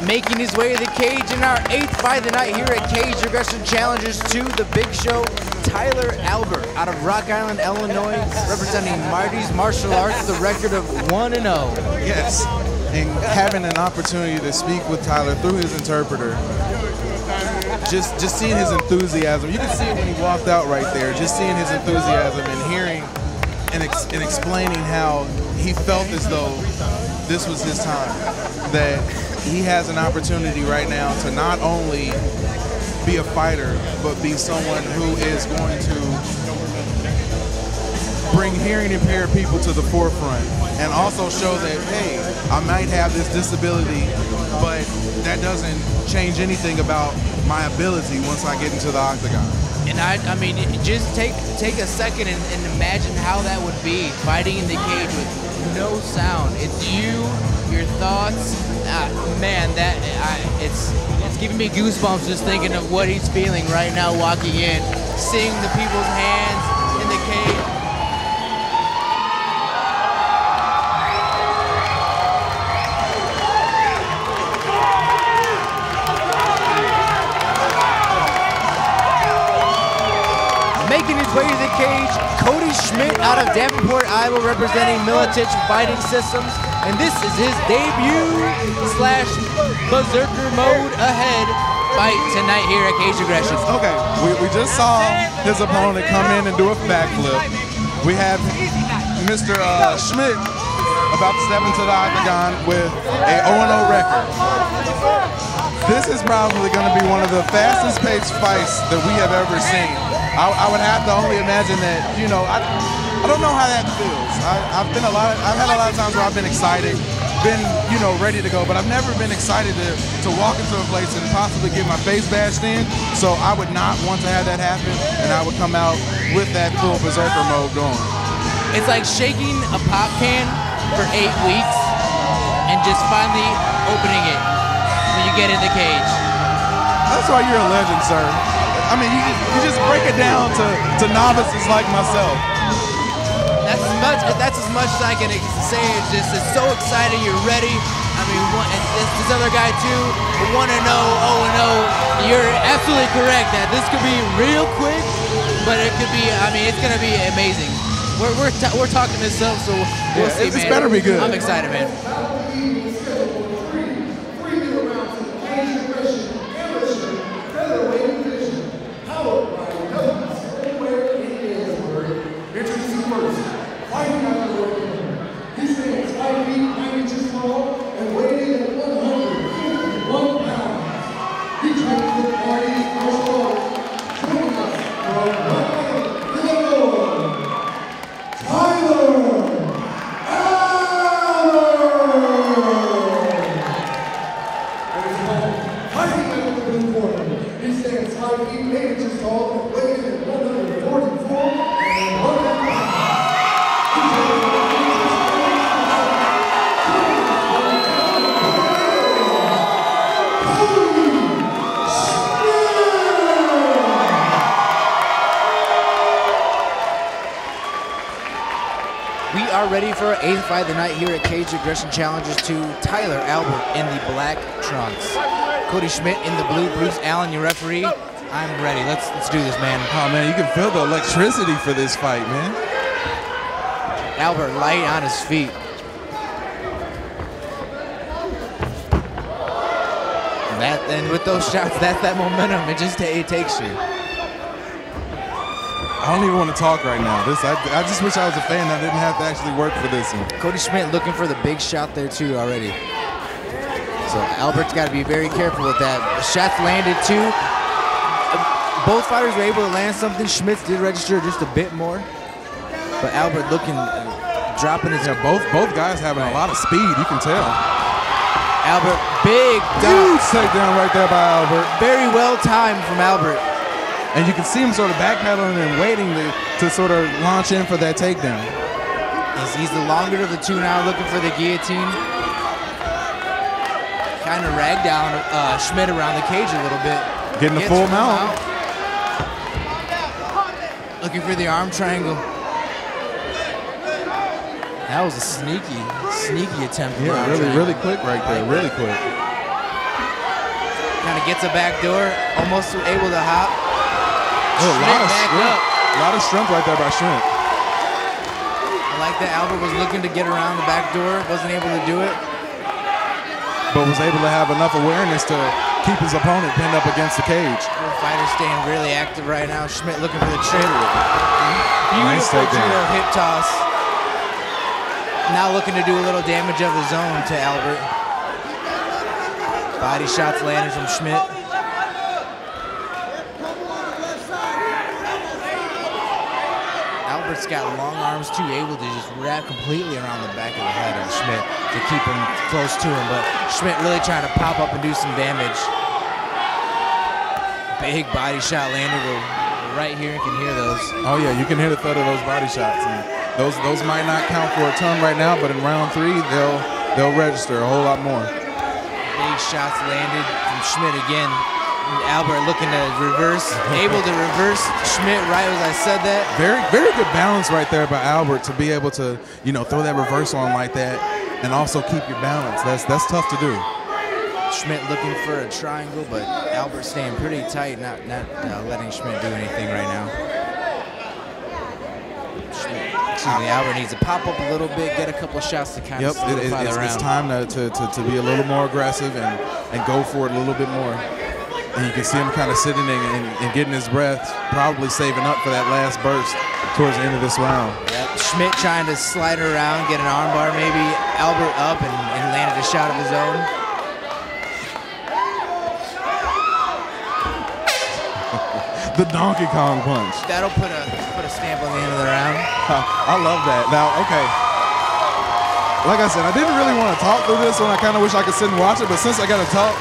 Making his way to the cage in our 8th fight of the night here at Cage Aggression Challengers 2, the Big Show, Tyler Albert out of Rock Island, Illinois, representing Marty's Martial Arts, the record of 1-0. Yes, and having an opportunity to speak with Tyler through his interpreter, just seeing his enthusiasm. You can see it when he walked out right there, just seeing his enthusiasm and hearing and explaining how he felt as though this was his time, that he has an opportunity right now to not only be a fighter, but be someone who is going to bring hearing impaired people to the forefront and also show that, hey, I might have this disability, but that doesn't change anything about my ability once I get into the octagon. And I mean, just take a second and imagine how that would be, fighting in the cage with no sound. It's you, your thoughts. Man, it's giving me goosebumps just thinking of what he's feeling right now walking in, seeing the people's hands in the cage. Making his way to the cage, Cody Schmidt out of Davenport, Iowa, representing Militich Fighting Systems. And this is his debut/Berserker Mode Ahead fight tonight here at Cage Aggression. Okay, we just saw his opponent come in and do a backflip. We have Mr. Schmidt about to step into the octagon with a 0-0 record. This is probably going to be one of the fastest paced fights that we have ever seen. I would have to only imagine that, you know, I don't know how that feels. I've had a lot of times where I've been excited, been, you know, ready to go, but I've never been excited to walk into a place and possibly get my face bashed in. So I would not want to have that happen, and I would come out with that full Berserker mode going. It's like shaking a pop can for 8 weeks and just finally opening it when you get in the cage. That's why you're a legend, sir. I mean, you just break it down to novices like myself. That's as much as I can say. It's so exciting. You're ready. I mean, and this other guy too, 1-0, 0-0. You're absolutely correct that this could be real quick, but it could be. I mean, it's gonna be amazing. We're talking this up, so we'll see, man. This better be good. I'm excited, man. Ready for our 8th fight of the night here at Cage Aggression Challengers 2. Tyler Albert in the black trunks. Cody Schmidt in the blue. Bruce Allen, your referee. I'm ready. Let's do this, man. Oh man, you can feel the electricity for this fight, man. Albert light on his feet. And with those shots, that's that momentum. It takes you. I don't even want to talk right now. I just wish I was a fan that didn't have to actually work for this one. Cody Schmidt looking for the big shot there too already. So Albert's got to be very careful with that. Shots landed too. Both fighters were able to land something. Schmidt did register just a bit more, but Albert dropping his. Yeah, both guys having a lot of speed. You can tell. Albert, big huge takedown right there by Albert. Very well timed from Albert. And you can see him sort of backpedaling and waiting to sort of launch in for that takedown. He's the longer of the two now, looking for the guillotine. Kind of ragged down Schmidt around the cage a little bit. Getting the full mount. Looking for the arm triangle. That was a sneaky attempt. Yeah, really quick right there, really quick. Kind of gets a back door, almost able to hop. Oh, a lot of strength right there by Schmidt. I like that Albert was looking to get around the back door, wasn't able to do it. But was able to have enough awareness to keep his opponent pinned up against the cage. The fighter staying really active right now. Schmidt looking for the trip. Nice Beautiful takedown. judo hip toss. Now looking to do a little damage of his own to Albert. Body shots landed from Schmidt. Albert's got long arms too, able to just wrap completely around the back of the head of Schmidt to keep him close to him, but Schmidt really trying to pop up and do some damage. Big body shot landed. We're right here and can hear those. Oh yeah, you can hear the thud of those body shots. And those might not count for a ton right now, but in round 3, they'll register a whole lot more. Big shots landed from Schmidt again. Albert looking to reverse, able to reverse Schmidt right as I said that. Very good balance right there by Albert to be able to, you know, throw that reverse on like that and also keep your balance. That's tough to do. Schmidt looking for a triangle, but Albert staying pretty tight, not letting Schmidt do anything right now. Albert needs to pop up a little bit, get a couple shots to kind of solidify the round. It's time to be a little more aggressive and go for it a little bit more. And you can see him kind of sitting and getting his breath, probably saving up for that last burst towards the end of this round. Yep. Schmidt trying to slide around, get an armbar maybe. Albert up and landed a shot of his own. The Donkey Kong punch. That'll put a stamp on the end of the round. I love that. Now, okay. Like I said, I didn't really want to talk through this one. I kind of wish I could sit and watch it, but since I got to talk,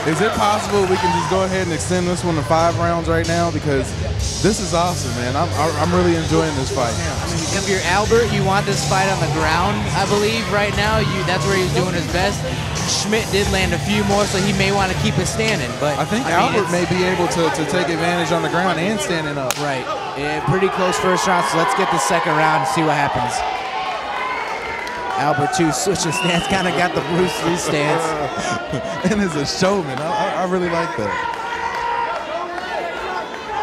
is it possible we can just go ahead and extend this one to 5 rounds right now? Because this is awesome, man. I'm really enjoying this fight. I mean, if you're Albert, you want this fight on the ground, I believe, right now. That's where he's doing his best. Schmidt did land a few more, so he may want to keep it standing. But I think Albert may be able to take advantage on the ground and standing up. Right. Yeah, pretty close first round, so let's get the second round and see what happens. Albert, too, switching stance, kind of got the Bruce Lee stance. And is a showman. I really like that.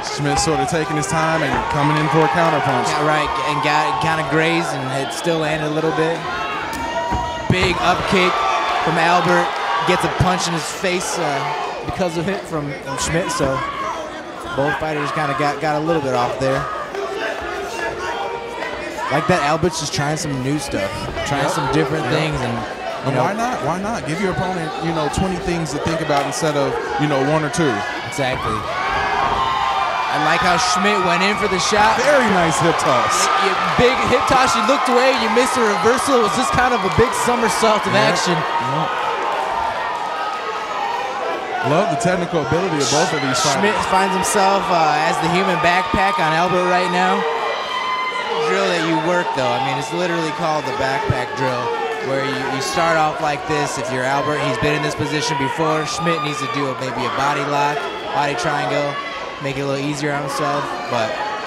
Schmidt sort of taking his time and coming in for a counterpunch. Yeah, right, and got kind of grazed, and it still landed a little bit. Big up kick from Albert. Gets a punch in his face because of it from Schmidt, so both fighters kind of got a little bit off there. Like that, Albert's just trying some new stuff, trying some different things, and why not? Why not? Give your opponent, 20 things to think about instead of, 1 or 2. Exactly. I like how Schmidt went in for the shot. Very nice hip toss. Big hip toss. You looked away. You missed a reversal. It was just kind of a big somersault of action. Love the technical ability of both of these fighters. Schmidt finds himself as the human backpack on Albert right now. Drill that you work though. I mean, it's literally called the backpack drill, where you start off like this. If you're Albert, he's been in this position before. Schmidt needs to do maybe a body lock, body triangle, make it a little easier on himself.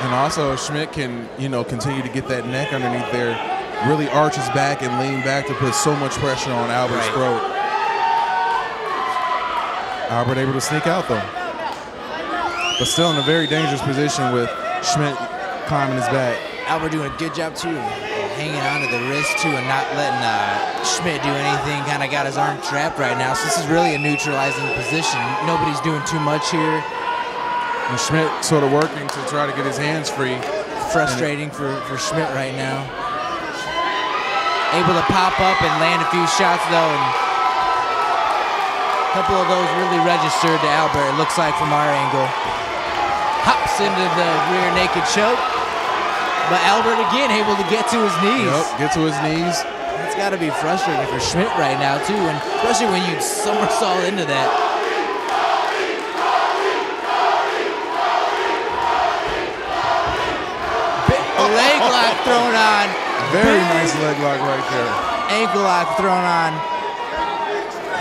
And also Schmidt can, continue to get that neck underneath there, really arch his back and lean back to put so much pressure on Albert's throat. Albert able to sneak out though, but still in a very dangerous position with Schmidt climbing his back. Albert doing a good job too, hanging onto the wrist too and not letting Schmidt do anything. Kind of got his arm trapped right now, so this is really a neutralizing position. Nobody's doing too much here. And Schmidt sort of working to try to get his hands free. Frustrating for Schmidt right now. Able to pop up and land a few shots though, and a couple of those really registered to Albert, it looks like from our angle. Hops into the rear naked choke. But Albert again able to get to his knees. Yep, get to his knees. It's got to be frustrating for Schmidt right now too, and especially when you somersault into that. Leg lock thrown on. Very nice leg lock right there. Ankle lock thrown on.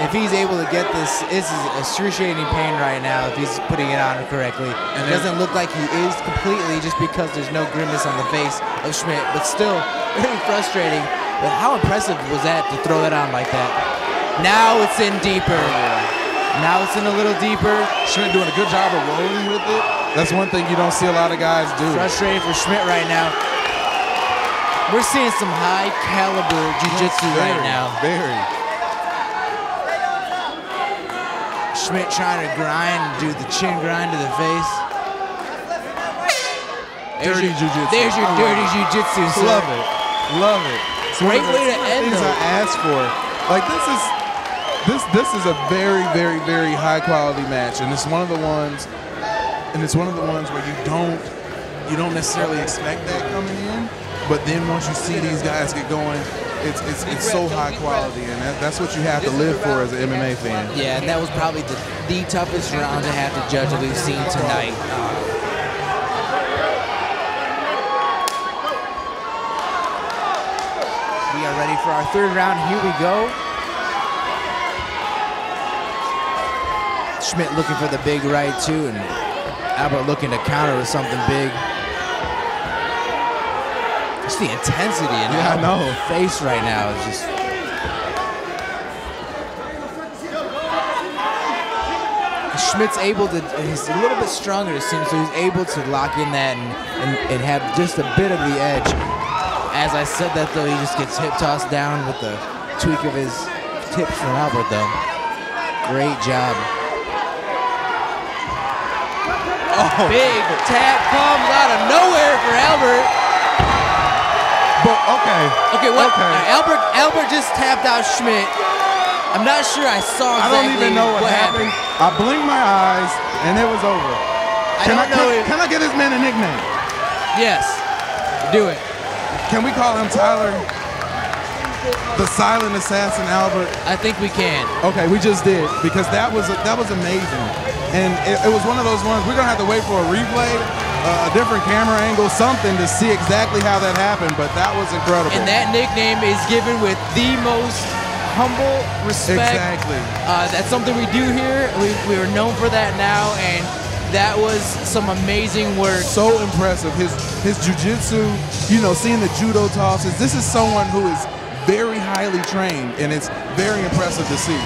If he's able to get this is excruciating pain right now if he's putting it on correctly. And it doesn't look like he is completely just because there's no grimace on the face of Schmidt, but still very frustrating. But how impressive was that to throw it on like that? Now it's in deeper. Now it's in a little deeper. Schmidt doing a good job of rolling with it. That's one thing you don't see a lot of guys do. Frustrated for Schmidt right now. We're seeing some high caliber jiu-jitsu right now. Very. Schmidt trying to grind, do the chin grind to the face. Dirty jiu-jitsu. There's your dirty jiu-jitsu. Love it. Love it. It's Great way to end things I asked for. Like this is a very, very, very high quality match, and it's one of the ones, where you don't necessarily expect that coming in, but then once you see these guys get going, it's so high quality, and that's what you have to live for as an MMA fan. Yeah, and that was probably the toughest round to have to judge that we've seen tonight. We are ready for our third round. Here we go. Schmidt looking for the big right too, and Albert looking to counter with something big. Just the intensity in Albert's face right now is just. Schmidt's able to, he's a little bit stronger it seems, so he's able to lock in that and have just a bit of the edge. As I said that though, he just gets hip tossed down with the tweak of his tips from Albert though. Great job. Oh. Big tap comes out of nowhere for Albert. But Okay, what? Okay. Albert just tapped out Schmidt. I'm not sure I saw exactly. I don't even know what happened. I blinked my eyes and it was over. Can I get this man a nickname? Yes. Do it. Can we call him Tyler? The Silent Assassin Albert? I think we can. Okay, we just did, because that was amazing. And it was one of those ones, we're gonna have to wait for a replay, a different camera angle, something to see exactly how that happened, but that was incredible. And that nickname is given with the most humble respect. Exactly. That's something we do here. We are known for that now, and that was some amazing work. So impressive. His jiu-jitsu, seeing the judo tosses, this is someone who is very highly trained, and it's very impressive to see.